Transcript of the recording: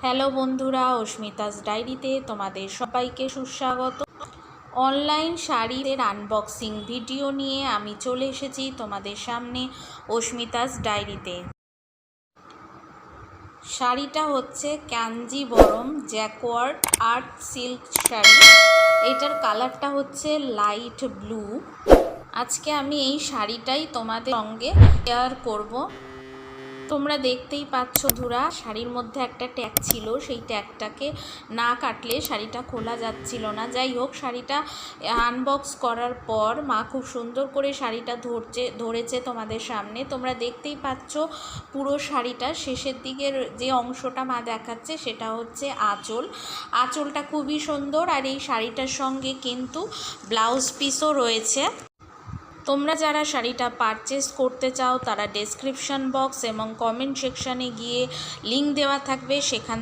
Hello বন্ধুরা, অস্মিতাস ডায়েরিতে তোমাদের সবাইকে সুস্বাগত। অনলাইন শাড়ির আনবক্সিং ভিডিও নিয়ে আমি চলে এসেছি তোমাদের সামনে অস্মিতাস ডায়েরিতে। শাড়িটা হচ্ছে Kanjeevaram jacquard art silk sari. এটার কালারটা হচ্ছে লাইট ব্লু। আজকে আমি এই শাড়িটাই তোমাদের সঙ্গে শেয়ার করব। তোমরা দেখতেই পাচ্ছ বন্ধুরা, শাড়ির মধ্যে একটা ট্যাগ ছিল, সেই ট্যাগটাকে না কাটলে শাড়িটা খোলা যাচ্ছিল না। যাই হোক, শাড়িটা আনবক্স করার পর মা খুব সুন্দর করে শাড়িটা ধরেছে তোমাদের সামনে। তোমরা দেখতেই পাচ্ছ পুরো শাড়িটা শেষের দিকের যে অংশটা মা দেখাচ্ছে সেটা হচ্ছে আঁচল। আঁচলটা খুবই সুন্দর, আর এই শাড়িটার সঙ্গে কিন্তু ব্লাউজ পিসও রয়েছে। তোমরা যারা শাড়িটা পারচেস করতে চাও তারা ডেসক্রিপশন বক্স এবং কমেন্ট সেকশানে গিয়ে লিঙ্ক দেওয়া থাকবে, সেখান